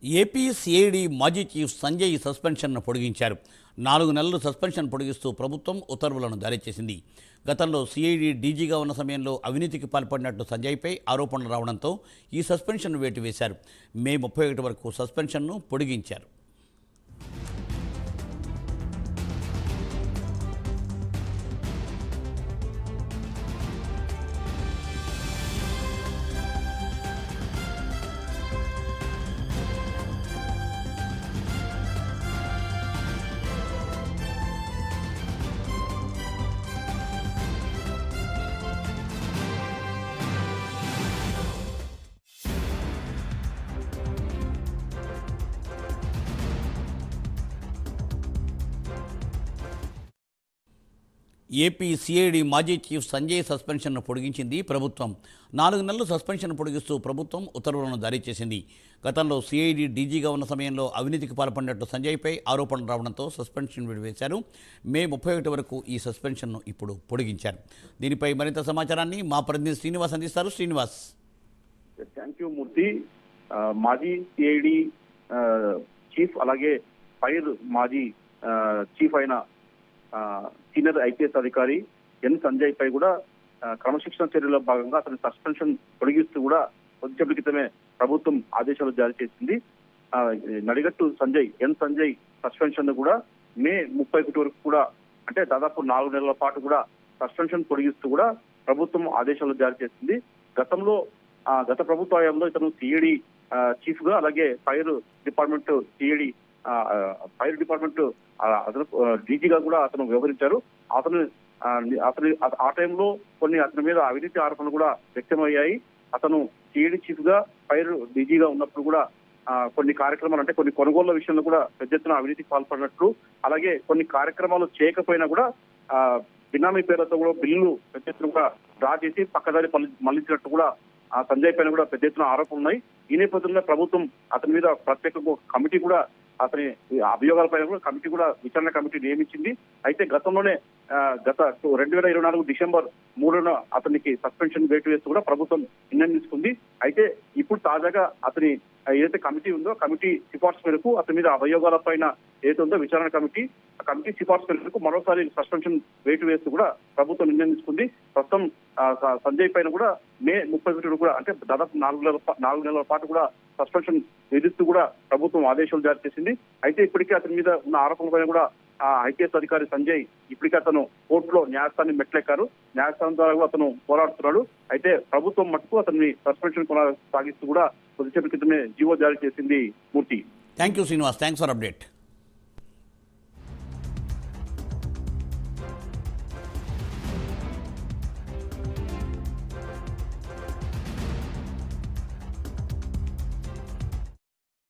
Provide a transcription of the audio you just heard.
AP CID మాజీ chief Sanjay సస్పెన్షన్ను పొడిగించారు. 4 నెలలు suspension పొడిగిస్తూ ప్రభుత్వం ఉత్తర్వులను జారీ చేసింది. గతంలో సిఐడి డీజీగా ఉన్న సమయంలో అవినీతికి పాల్పడినట్టు సంజయ్పై ఆరోపణలు రావడంతో ఈ సస్పెన్షన్ను వేటివేశారు. మే 31 వరకు సస్పెన్షన్ను పొడిగించారు. ఏపీ సిఐడి మాజీ చీఫ్ సంజయ్ సస్పెన్షన్ను పొడిగించింది ప్రభుత్వం. 4 నెలలు సస్పెన్షన్ పొడిగిస్తూ ప్రభుత్వం ఉత్తర్వులను జారీ చేసింది. గతంలో సిఐడి డీజీగా ఉన్న సమయంలో అవినీతికి పాల్పడినట్టు సంజయ్పై ఆరోపణలు రావడంతో సస్పెన్షన్ విడివేశారు. మే 31 వరకు ఈ సస్పెన్షన్ను ఇప్పుడు పొడిగించారు. దీనిపై మరింత సమాచారాన్ని మా ప్రతినిధి శ్రీనివాస్ అందిస్తారు. శ్రీనివాస్. థ్యాంక్ యూ మూర్తి. మాజీ సిఐడి చీఫ్ అలాగే ఫైర్ మాజీ చీఫ్ అయిన సీనియర్ ఐపీఎస్ అధికారి ఎన్ సంజయ్ పై కూడా క్రమశిక్షణ చర్యల్లో భాగంగా అతని సస్పెన్షన్ పొడిగిస్తూ కూడా కొద్దిసేపటి క్రితమే ప్రభుత్వం ఆదేశాలు జారీ చేసింది. నడిగట్టు ఎన్ సంజయ్ సస్పెన్షన్ కూడా మే 31 వరకు కూడా అంటే దాదాపు 4 నెలల పాటు కూడా సస్పెన్షన్ పొడిగిస్తూ కూడా ప్రభుత్వం ఆదేశాలు జారీ చేసింది. గత ప్రభుత్వ హయాంలో ఇతను సిఐడి చీఫ్ గా అలాగే ఫైర్ డిపార్ట్మెంట్ అతను డీజీగా కూడా అతను వ్యవహరించారు. ఆ టైంలో కొన్ని అతని మీద అవినీతి ఆరోపణలు కూడా వ్యక్తమయ్యాయి. అతను సిఐడి చీఫ్ గా ఫైర్ డీజీగా ఉన్నప్పుడు కూడా కొన్ని కార్యక్రమాలు అంటే కొన్ని కొనుగోళ్ల విషయంలో కూడా పెద్ద ఎత్తున అవినీతికి పాల్పడినట్లు, అలాగే కొన్ని కార్యక్రమాలు చేయకపోయినా కూడా బినామీ పేర్లతో కూడా బిల్లులు పెద్ద ఎత్తున కూడా డ్రా చేసి పక్కదారి మళ్లించినట్టు కూడా సంజయ్ పైన కూడా పెద్ద ఎత్తున ఆరోపణలు ఉన్నాయి. ఈ నేపథ్యంలో ప్రభుత్వం అతని మీద ప్రత్యేక కమిటీ కూడా అతని అభియోగాలపైన కూడా విచారణ కమిటీ నియమించింది. అయితే గతంలోనే గత 2024 డిసెంబర్ 3న అతనికి సస్పెన్షన్ వేటు వేస్తూ కూడా ప్రభుత్వం నిర్ణయం తీసుకుంది. అయితే ఇప్పుడు తాజాగా అతని ఏదైతే కమిటీ ఉందో కమిటీ సిఫార్సు మేరకు అతని మీద అభియోగాల పైన ఏదైతే ఉందో విచారణ కమిటీ సిఫార్సు మేరకు మరోసారి సస్పెన్షన్ వేటు వేస్తూ కూడా ప్రభుత్వం నిర్ణయం తీసుకుంది. ప్రస్తుతం సంజయ్ పైన కూడా మే 31 కూడా అంటే దాదాపు 4 నెలల పాటు కూడా సస్పెన్షన్ విధిస్తూ కూడా ప్రభుత్వం ఆదేశాలు జారీ చేసింది. అయితే ఇప్పటికే అతని మీద ఉన్న ఆరోపణలపైన కూడా ఐపీఎస్ అధికారి సంజయ్ ఇప్పటికే అతను కోర్టులో న్యాయస్థానాన్ని మెట్లెక్కారు. న్యాయస్థానం ద్వారా కూడా అతను పోరాడుతున్నాడు. అయితే ప్రభుత్వం మటుకు అతన్ని సస్పెన్షన్ కొనసాగిస్తూ కూడా కొద్దిసేపటి క్రితమే జీవో జారీ చేసింది. Murthy. Thank you Srinivas. Thanks for update.